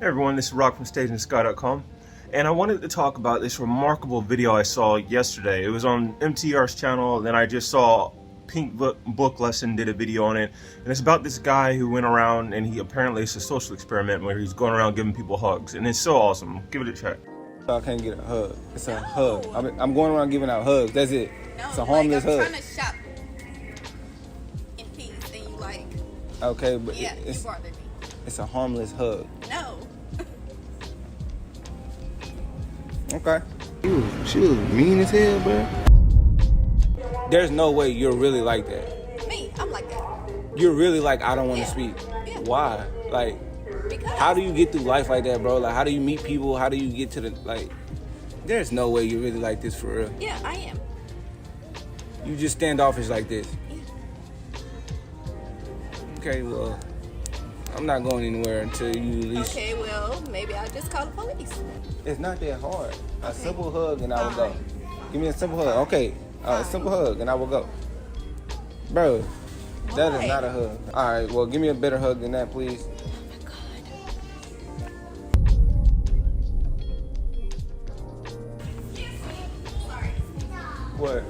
Hey everyone, this is Rock from StageandSky.com, and I wanted to talk about this remarkable video I saw yesterday. It was on MTR's channel, and then I just saw Pink Book Lesson did a video on it, and it's about this guy who went around, and he apparently it's a social experiment where he's going around giving people hugs, and it's so awesome. Give it a check. I can't get a hug. It's a hug. I'm going around giving out hugs. That's it. No, it's a harmless I'm hug. trying to shop in peace, and you like. Okay, but Yeah, you bothered me. it's a harmless hug. No. Okay. She was mean as hell, bro. There's no way you're really like that. Me, I'm like that. You're really like, I don't want to Yeah. speak. Yeah. Why? Like, Because how do you get through life like that, bro? Like, how do you meet people? How do you get to the, like, there's no way you're really like this for real. Yeah, I am. You just standoffish like this. Yeah. Okay, well, I'm not going anywhere until you at least. Okay, well, maybe I'll just call the police. It's not that hard. A Okay. simple hug and I will go. Fine. Give me a simple hug. Okay, a Fine. simple hug and I will go. Bro, that Why? is not a hug. All right, well, give me a better hug than that, please. Oh my God. Sorry. What?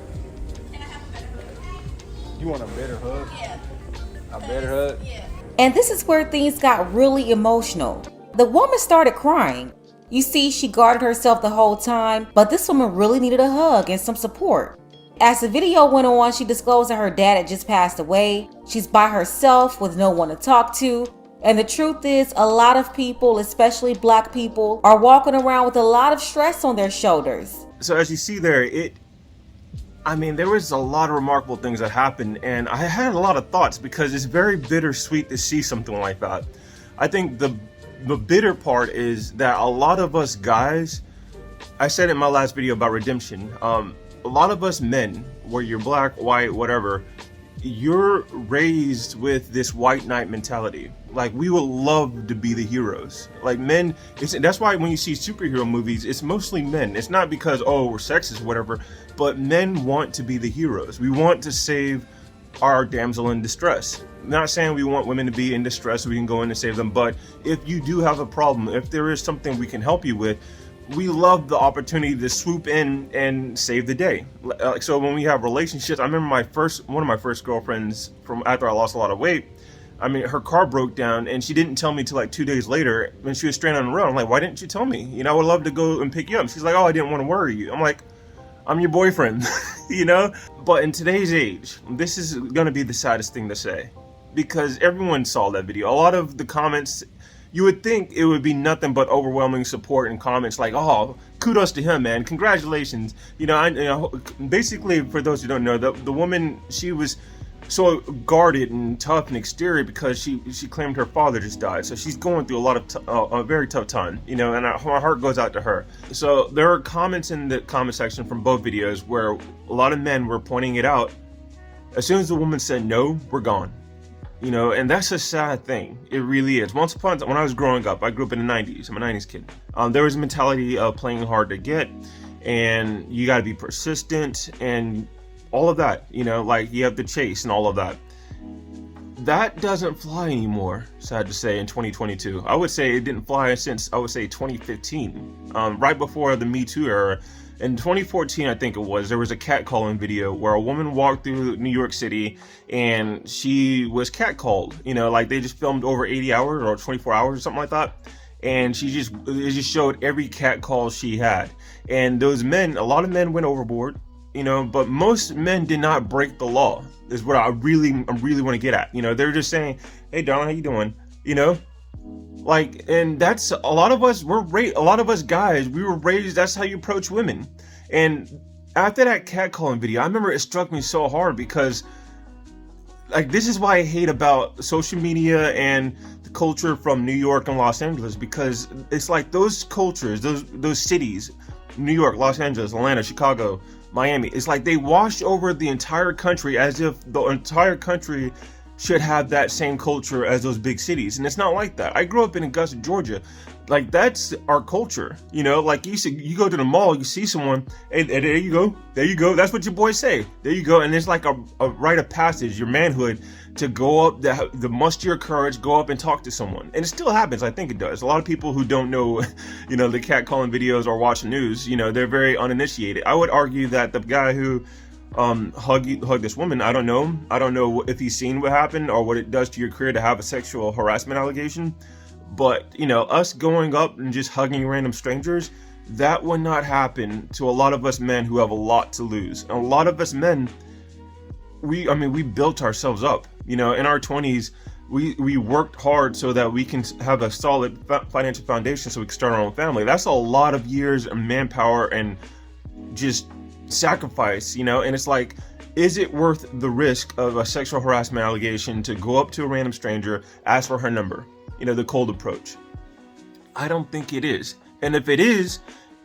Can I have a better hug? You want a better hug? Yeah. A better hug? Yeah. And this is where things got really emotional. The woman started crying. You see, she guarded herself the whole time, but this woman really needed a hug and some support. As the video went on, she disclosed that her dad had just passed away. She's by herself with no one to talk to. And the truth is, a lot of people, especially black people, are walking around with a lot of stress on their shoulders. So as you see there, there was a lot of remarkable things that happened, and I had a lot of thoughts because it's very bittersweet to see something like that. I think the bitter part is that a lot of us guys, I said in my last video about redemption, a lot of us men, where you're black, white, whatever, you're raised with this white knight mentality. Like, we would love to be the heroes. Like, men, that's why when you see superhero movies, it's mostly men. It's not because, oh, we're sexist or whatever, but men want to be the heroes. We want to save our damsel in distress. Not saying we want women to be in distress so we can go in and save them, but if you do have a problem, if there is something we can help you with, we love the opportunity to swoop in and save the day. So when we have relationships, I remember one of my first girlfriends from after I lost a lot of weight. Her car broke down and she didn't tell me till like 2 days later when she was stranded on the road. I'm like, why didn't you tell me? I would love to go and pick you up. She's like, oh, I didn't want to worry you. I'm like, I'm your boyfriend, But in today's age, this is going to be the saddest thing to say because everyone saw that video. A lot of the comments, you would think it would be nothing but overwhelming support and comments like, oh, kudos to him, man. Congratulations. Basically, for those who don't know, the woman, she was so guarded and tough and exterior because she claimed her father just died. So she's going through a lot of a very tough time, and my heart goes out to her. So there are comments in the comment section from both videos where a lot of men were pointing it out. As soon as the woman said no, we're gone. And that's a sad thing. It really is. Once upon a time, when I was growing up, I grew up in the 90s. I'm a 90s kid. There was a mentality of playing hard to get, and you got to be persistent and all of that. Like you have to chase and all of that. That doesn't fly anymore, sad to say, in 2022. I would say it didn't fly since, 2015, right before the Me Too era. In 2014, I think it was, there was a catcalling video where a woman walked through New York City and she was catcalled. Like they just filmed over 80 hours or 24 hours or something like that. And it just showed every catcall she had. And those men, a lot of men went overboard, but most men did not break the law, is what I really want to get at. They're just saying, hey, darling, how you doing? And that's a lot of us. A lot of us guys, we were raised. That's how you approach women. And after that catcalling video, I remember it struck me so hard because, like, this is why I hate about social media and the culture from New York and Los Angeles, because it's like those cultures, those cities, New York, Los Angeles, Atlanta, Chicago, Miami. It's like they wash over the entire country as if the entire country should have that same culture as those big cities, and it's not like that. I grew up in Augusta, Georgia. Like, that's our culture, like you go to the mall, you see someone, hey, there you go, that's what your boys say, there you go. And it's like a rite of passage, your manhood, to go up, the muster your courage, go up and talk to someone. And it still happens. I think it does. A lot of people who don't know, the catcalling videos or watch the news, they're very uninitiated. I would argue that the guy who hug this woman, I don't know if he's seen what happened or what it does to your career to have a sexual harassment allegation, but us going up and just hugging random strangers, that would not happen to a lot of us men who have a lot to lose. And a lot of us men, we built ourselves up, in our 20s. We worked hard so that we can have a solid financial foundation so we can start our own family. That's a lot of years of manpower and just sacrifice, and it's like, is it worth the risk of a sexual harassment allegation to go up to a random stranger, ask for her number, the cold approach? I don't think it is. And if it is,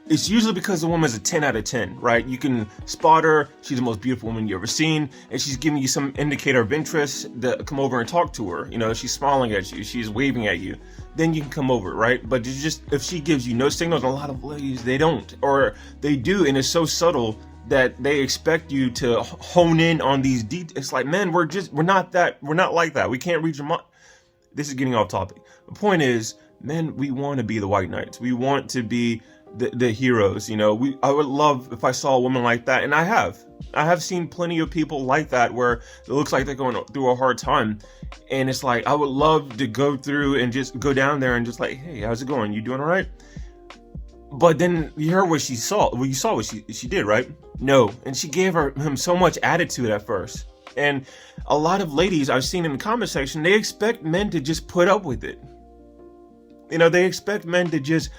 it's usually because the woman's a 10 out of 10, right? You can spot her, she's the most beautiful woman you ever seen, and she's giving you some indicator of interest to come over and talk to her. She's smiling at you, she's waving at you, then you can come over, right? But if she gives you no signals, a lot of ladies, they don't, or they do, and it's so subtle that they expect you to hone in on these details. It's like, man, we're not like that. We can't read your mind. This is getting off topic. The point is, men, we want to be the white knights. We want to be the heroes. I would love if I saw a woman like that, and I have seen plenty of people like that where it looks like they're going through a hard time, and it's like, I would love to go through and just go down there and just like, hey, how's it going? You doing all right? But then you heard what she saw. Well, you saw what she did, right? No. And she gave him so much attitude at first. And a lot of ladies I've seen in the comment section, they expect men to just put up with it. They expect men to just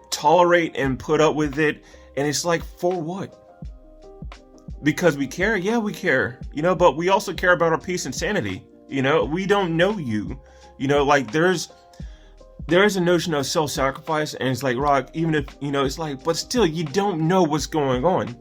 tolerate and put up with it. And it's like, for what? Because we care? Yeah, we care. But we also care about our peace and sanity. We don't know you. Like there is a notion of self-sacrifice, and it's like, Rock, even if, it's like, but still, you don't know what's going on,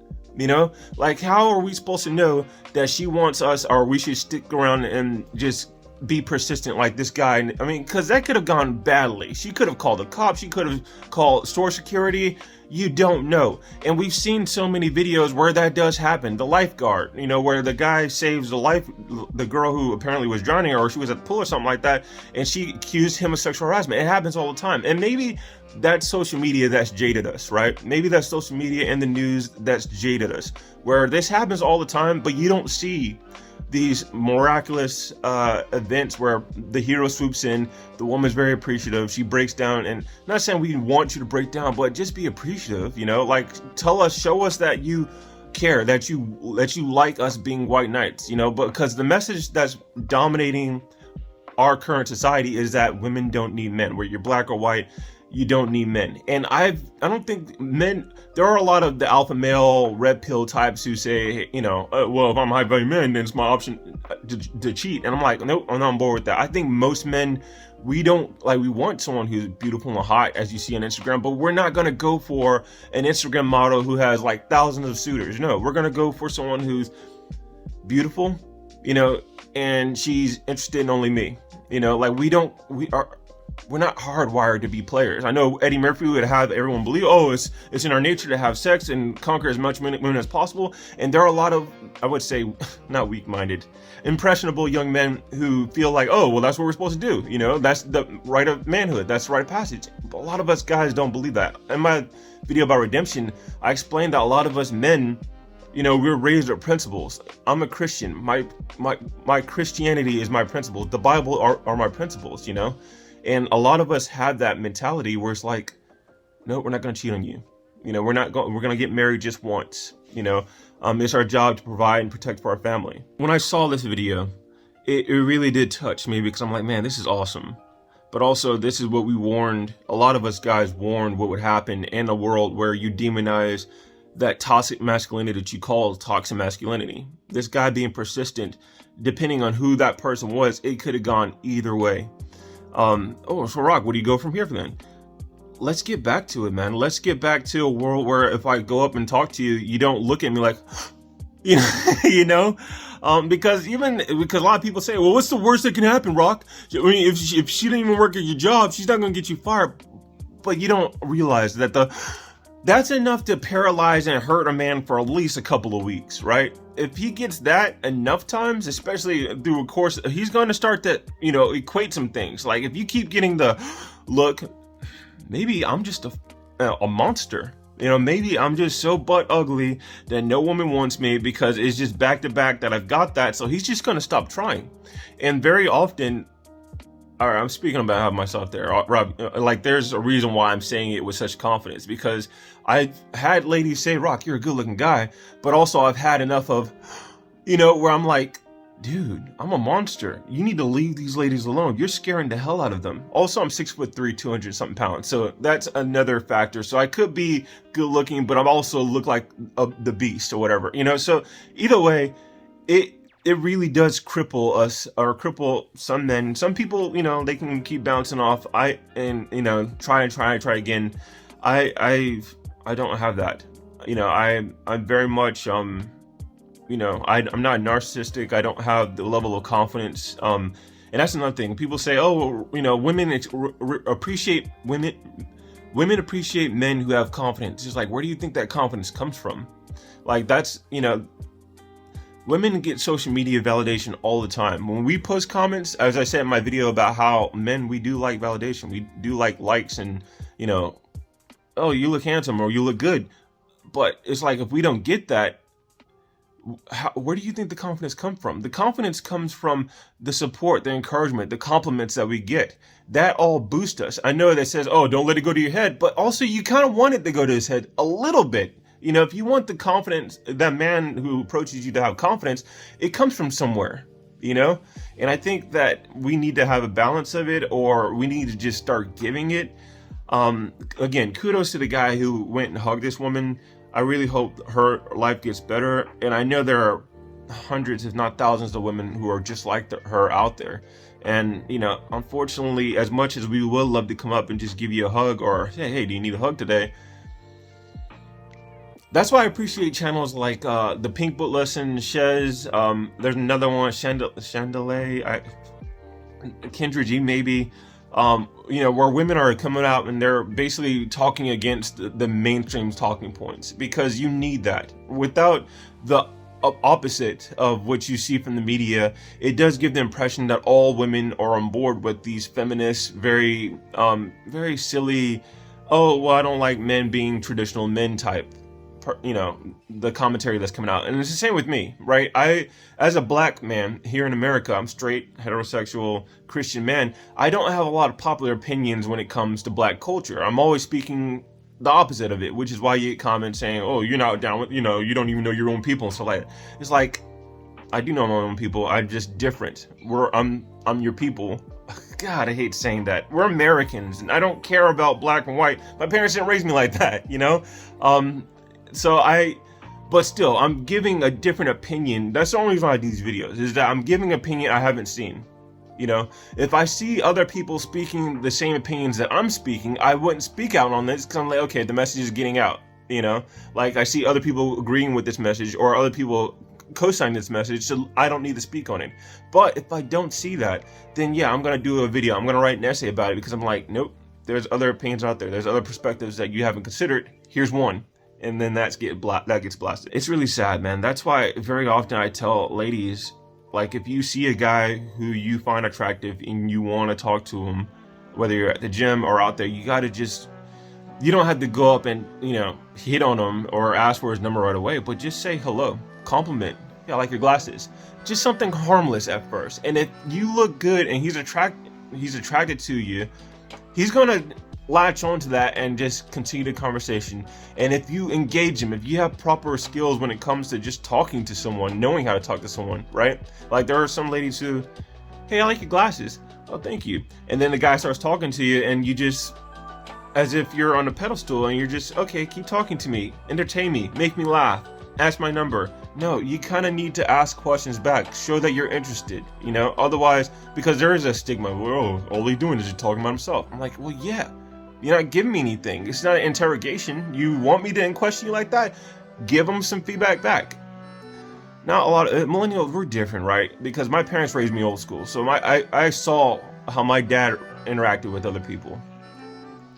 Like, how are we supposed to know that she wants us, or we should stick around and just be persistent like this guy? Because that could have gone badly. She could have called the cops, she could have called store security. You don't know. And we've seen so many videos where that does happen. The lifeguard, where the guy saves the girl who apparently was drowning, or she was at the pool or something like that, and she accused him of sexual harassment. It happens all the time. And maybe that's social media that's jaded us, right? Maybe that's social media and the news that's jaded us, where this happens all the time, but you don't see these miraculous events where the hero swoops in, the woman's very appreciative, she breaks down, and not saying we want you to break down, but just be appreciative, like show us that you care, that you like us being white knights, because the message that's dominating our current society is that women don't need men. Whether you're black or white, you don't need men. And I don't think men, there are a lot of the alpha male red pill types who say, well, if I'm a high value man, then it's my option to cheat. And I'm like, nope, I'm not on board with that. I think most men, we want someone who's beautiful and hot, as you see on Instagram, but we're not going to go for an Instagram model who has like thousands of suitors. No, we're going to go for someone who's beautiful, and she's interested in only me. We're not hardwired to be players. I know Eddie Murphy would have everyone believe, it's in our nature to have sex and conquer as much women as possible. And there are a lot of, I would say, not weak-minded, impressionable young men who feel like, that's what we're supposed to do. That's the rite of manhood. That's the rite of passage. But a lot of us guys don't believe that. In my video about redemption, I explained that a lot of us men, we're raised with principles. I'm a Christian. My Christianity is my principles. The Bible are my principles, And a lot of us have that mentality where it's like, no, we're not going to cheat on you. We're going to get married just once. It's our job to provide and protect for our family. When I saw this video, it really did touch me, because I'm like, man, this is awesome. But also, this is what a lot of us guys warned what would happen in a world where you demonize that toxic masculinity that you call toxic masculinity. This guy being persistent, depending on who that person was, it could have gone either way. So Rock, where do you go from here then? Let's get back to it, man. Let's get back to a world where if I go up and talk to you, you don't look at me like, because a lot of people say, well, what's the worst that can happen, Rock? If she didn't even work at your job, she's not going to get you fired. But you don't realize that that's enough to paralyze and hurt a man for at least a couple of weeks, right? if he gets that enough times, especially through a course, he's going to start to, equate some things. Like if you keep getting the look, maybe I'm just a monster. Maybe I'm just so butt ugly that no woman wants me because it's just back to back that I've got that. So he's just going to stop trying. And very often, all right, I'm speaking about myself there, Rob. Like, there's a reason why I'm saying it with such confidence, because I've had ladies say, Rock, you're a good looking guy. But also I've had enough of, where I'm like, dude, I'm a monster. You need to leave these ladies alone. You're scaring the hell out of them. Also, I'm 6'3", 200 something pounds. So that's another factor. So I could be good looking, but I also look like the beast or whatever, So either way, it really does cripple us, or cripple some men. Some people, they can keep bouncing off. Try again. I don't have that. I'm very much I'm not narcissistic. I don't have the level of confidence. And that's another thing. People say, oh, women appreciate women. Women appreciate men who have confidence. Just like, where do you think that confidence comes from? Like, that's, women get social media validation all the time. When we post comments, as I said in my video about how men, we do like validation. We do like likes and, oh, you look handsome or you look good. But it's like, if we don't get that, where do you think the confidence comes from? The confidence comes from the support, the encouragement, the compliments that we get. That all boosts us. I know that says, oh, don't let it go to your head. But also, you kind of want it to go to his head a little bit. If you want the confidence, that man who approaches you to have confidence, it comes from somewhere, And I think that we need to have a balance of it, or we need to just start giving it. Again, kudos to the guy who went and hugged this woman. I really hope her life gets better. And I know there are hundreds, if not thousands, of women who are just like her out there. And, unfortunately, as much as we would love to come up and just give you a hug or say, hey, do you need a hug today? That's why I appreciate channels like the Pink Book Lesson, Shez. There's another one, Chandelier, Kendra G maybe. Where women are coming out and they're basically talking against the mainstream talking points, because you need that. Without the opposite of what you see from the media, it does give the impression that all women are on board with these feminist, very silly, oh, well, I don't like men being traditional men type. The commentary that's coming out. And it's the same with me, right? As a black man here in America, I'm straight, heterosexual, Christian man. I don't have a lot of popular opinions when it comes to black culture. I'm always speaking the opposite of it, which is why you get comments saying, oh, you're not down with, you don't even know your own people and stuff like that. It's like, I do know my own people. I'm just different. I'm your people. God, I hate saying that. We're Americans, and I don't care about black and white. My parents didn't raise me like that, But still, I'm giving a different opinion. That's the only reason I do these videos, is that I'm giving an opinion I haven't seen. If I see other people speaking the same opinions that I'm speaking, I wouldn't speak out on this, because I'm like, okay, the message is getting out, Like, I see other people agreeing with this message, or other people co-signing this message, so I don't need to speak on it. But if I don't see that, then yeah, I'm going to do a video. I'm going to write an essay about it, because I'm like, nope, there's other opinions out there. There's other perspectives that you haven't considered. Here's one. And then that gets blasted. It's really sad, man. That's why very often I tell ladies, like, if you see a guy who you find attractive and you want to talk to him, whether you're at the gym or out there, you don't have to go up and, hit on him or ask for his number right away, but just say hello, compliment. Yeah, I like your glasses. Just something harmless at first. And if you look good and he's attracted to you, he's going to latch onto that and just continue the conversation. And if you engage him, if you have proper skills when it comes to just talking to someone, knowing how to talk to someone, right? Like, there are some ladies who, hey, I like your glasses. Oh, thank you. And then the guy starts talking to you and you just, as if you're on a pedestal, and you're just, okay, keep talking to me, entertain me, make me laugh, ask my number. No, you kind of need to ask questions back, show that you're interested, otherwise, because there is a stigma, oh, all he's doing is just talking about himself. I'm like, well, yeah. You're not giving me anything. It's not an interrogation. You want me to question you like that? Give them some feedback back. Now, a lot of millennials, we're different, right? Because my parents raised me old school. So I saw how my dad interacted with other people.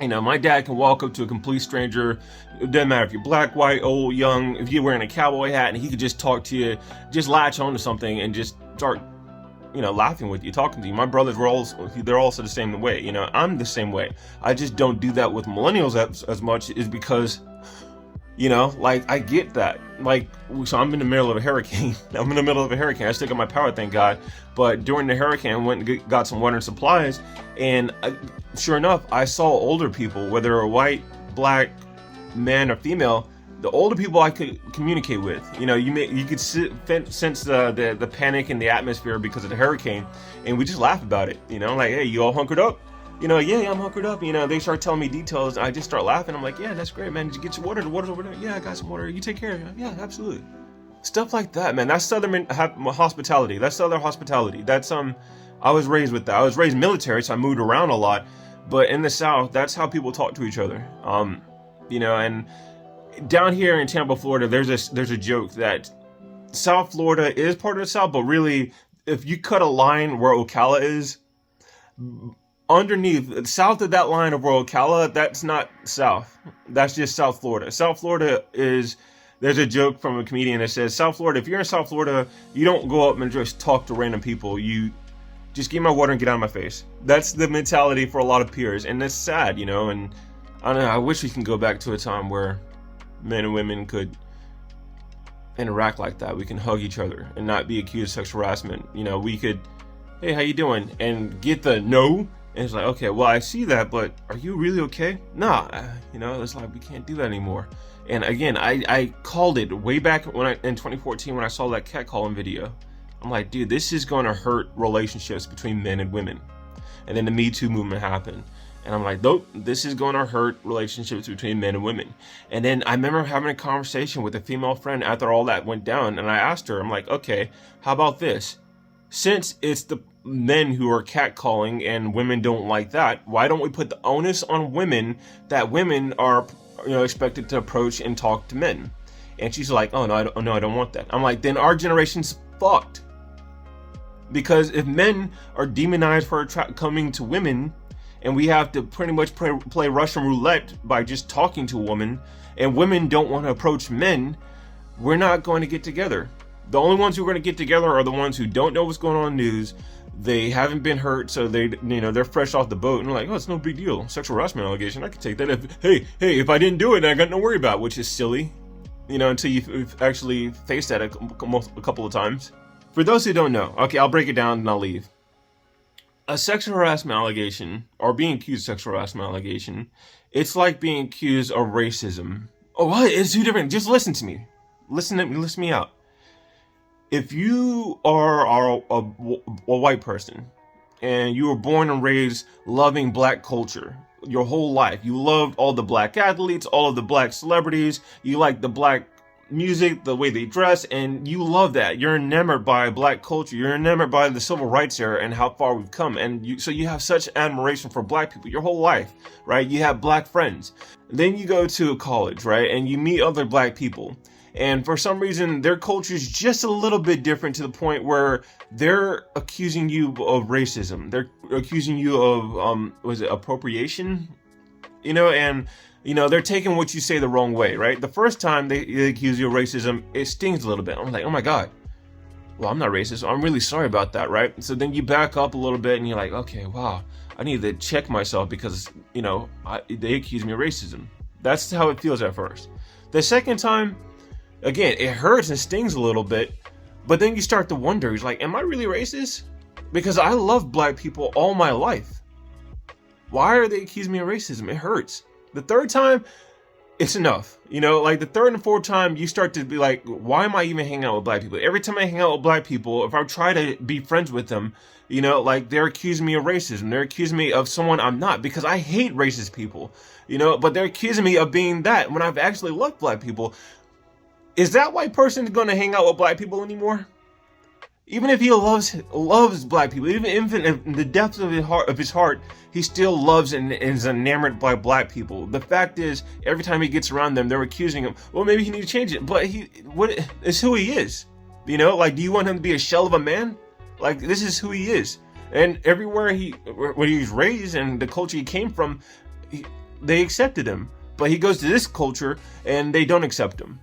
You know, my dad can walk up to a complete stranger. It doesn't matter if you're black, white, old, young, if you're wearing a cowboy hat, and he could just talk to you, just latch on to something and just start, you know, laughing with you, talking to you. My brothers they're also the same way. You know, I'm the same way. I just don't do that with millennials as much, is because, you know, like, I get that. Like, so I'm in the middle of a hurricane. I'm in the middle of a hurricane. I still got my power, thank God. But during the hurricane, I went and got some water and supplies. And sure enough, I saw older people, whether they're white, black, man, or female. The older people I could communicate with. You know, you could sense the panic in the atmosphere because of the hurricane. And we just laugh about it. You know, like, hey, you all hunkered up? You know, yeah, I'm hunkered up. You know, they start telling me details. I just start laughing. I'm like, yeah, that's great, man. Did you get your water? The water's over there. Yeah, I got some water. You take care of it. Yeah, absolutely. Stuff like that, man. That's Southern hospitality. That's Southern hospitality. That's I was raised with that. I was raised military, so I moved around a lot. But in the South, that's how people talk to each other. You know, and down here in Tampa, Florida, there's a joke that South Florida is part of the South, but really, if you cut a line where Ocala is, underneath, south of that line of where Ocala, that's not South. That's just South Florida. South Florida there's a joke from a comedian that says, South Florida, if you're in South Florida, you don't go up and just talk to random people. You just give me my water and get out of my face. That's the mentality for a lot of peers. And that's sad, you know, and I don't know, I wish we can go back to a time where men and women could interact like that. We can hug each other and not be accused of sexual harassment. You know, we could, hey, how you doing? And get the no. And it's like, okay, well, I see that, but are you really okay? Nah, you know, it's like, we can't do that anymore. And again, I called it way back in 2014 when I saw that catcalling video. I'm like, dude, this is going to hurt relationships between men and women. And then the Me Too movement happened. And I'm like, nope, this is going to hurt relationships between men and women. And then I remember having a conversation with a female friend after all that went down. And I asked her, I'm like, okay, how about this? Since it's the men who are catcalling and women don't like that, why don't we put the onus on women that women are, you know, expected to approach and talk to men? And she's like, oh no, I don't want that. I'm like, then our generation's fucked. Because if men are demonized for coming to women, and we have to pretty much play Russian roulette by just talking to a woman, and women don't want to approach men, we're not going to get together. The only ones who are going to get together are the ones who don't know what's going on in the news. They haven't been hurt, so they're fresh off the boat and like, oh, it's no big deal. Sexual harassment allegation, I can take that. If I didn't do it, I got no worry about, which is silly. You know, until you've actually faced that a couple of times. For those who don't know, okay, I'll break it down and I'll leave. A sexual harassment allegation, or being accused of sexual harassment allegation, it's like being accused of racism. Oh, what? It's two different. Just listen to me. Listen me out. If you are a white person and you were born and raised loving black culture your whole life, you loved all the black athletes, all of the black celebrities, you like the black music, the way they dress, and you love that. You're enamored by black culture. You're enamored by the civil rights era and how far we've come. And so you have such admiration for black people your whole life, right? You have black friends. Then you go to college, right? And you meet other black people. And for some reason, their culture is just a little bit different to the point where they're accusing you of racism. They're accusing you of, appropriation? You know, and, you know, they're taking what you say the wrong way, right? The first time they accuse you of racism, it stings a little bit. I'm like, oh my God. Well, I'm not racist. So I'm really sorry about that, right? So then you back up a little bit and you're like, okay, wow, I need to check myself because, you know, they accuse me of racism. That's how it feels at first. The second time, again, it hurts and stings a little bit, but then you start to wonder, he's like, am I really racist? Because I love black people all my life. Why are they accusing me of racism? It hurts. The third time, it's enough. You know, like the third and fourth time, you start to be like, why am I even hanging out with black people? Every time I hang out with black people, if I try to be friends with them, you know, like they're accusing me of racism. They're accusing me of someone I'm not because I hate racist people, you know, but they're accusing me of being that when I've actually loved black people. Is that white person going to hang out with black people anymore? Even if he loves black people, even in the depths of his heart, he still loves and is enamored by black people. The fact is, every time he gets around them, they're accusing him. Well, maybe he needs to change it, but it's who he is. You know, like, do you want him to be a shell of a man? Like, this is who he is. And everywhere when he was raised and the culture he came from, they accepted him. But he goes to this culture and they don't accept him.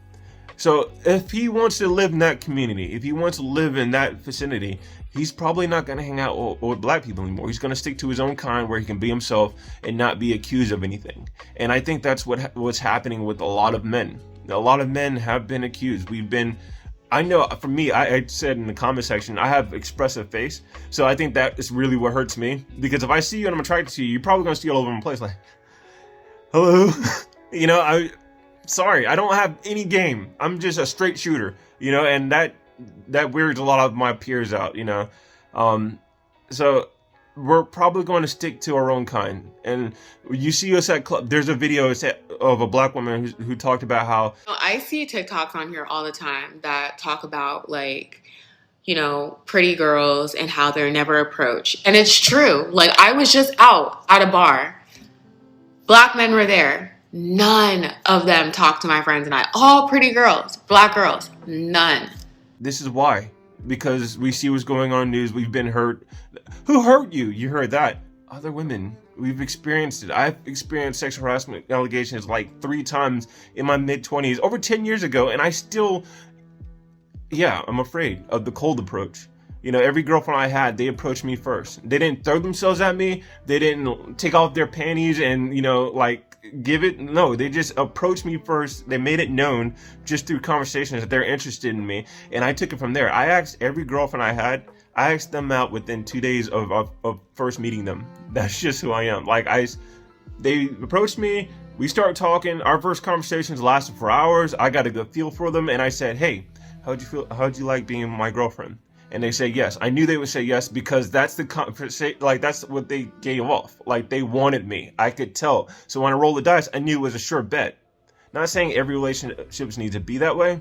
So if he wants to live in that community, if he wants to live in that vicinity, he's probably not going to hang out with black people anymore. He's going to stick to his own kind where he can be himself and not be accused of anything. And I think that's what's happening with a lot of men. A lot of men have been accused. I know for me, I said in the comment section, I have expressive face. So I think that is really what hurts me. Because if I see you and I'm attracted to you, you're probably going to see all over my place like, hello. Sorry, I don't have any game. I'm just a straight shooter, and that weirds a lot of my peers out, So we're probably going to stick to our own kind. And you see us at club. There's a video of a black woman who talked about how I see TikToks on here all the time that talk about pretty girls and how they're never approached. And it's true. Like, I was just out at a bar. Black men were there. None of them talked to my friends and I. All pretty girls, black girls, none. This is why. Because we see what's going on in the news. We've been hurt. Who hurt you? You heard that. Other women. We've experienced it. I've experienced sexual harassment allegations like 3 times in my mid-20s, over 10 years ago, and I still, I'm afraid of the cold approach. Every girlfriend I had, they approached me first. They didn't throw themselves at me. They didn't take off their panties and, give it. No, they just approached me first. They made it known just through conversations that they're interested in me. And I took it from there. I asked every girlfriend I had, I asked them out within 2 days of first meeting them. That's just who I am. They approached me. We started talking. Our first conversations lasted for hours. I got a good feel for them. And I said, hey, how'd you feel? How'd you like being my girlfriend? And they say yes. I knew they would say yes because that's the conversation. That's what they gave off. They wanted me. I could tell. So when I rolled the dice, I knew it was a sure bet. Not saying every relationship needs to be that way,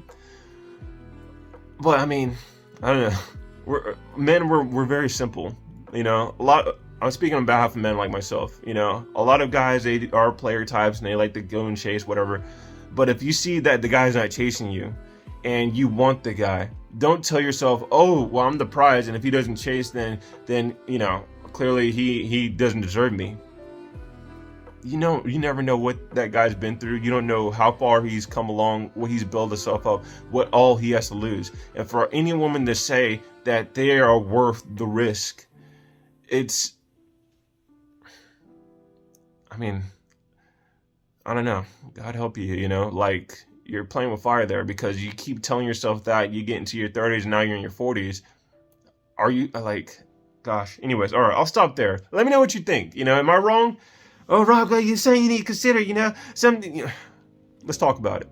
but I don't know. We're very simple. I'm speaking on behalf of men like myself. A lot of guys, they are player types and they like to go and chase whatever. But if you see that the guy's not chasing you, and you want the guy, don't tell yourself, oh, well, I'm the prize, and if he doesn't chase, then clearly he doesn't deserve me. You never know what that guy's been through. You don't know how far he's come along, what he's built himself up, what all he has to lose. And for any woman to say that they are worth the risk, I don't know. God help you, you're playing with fire there because you keep telling yourself that you get into your 30s and now you're in your 40s. Are you gosh, anyways, all right, I'll stop there. Let me know what you think. Am I wrong? Oh, Rob, you're saying you need to consider, something. Let's talk about it.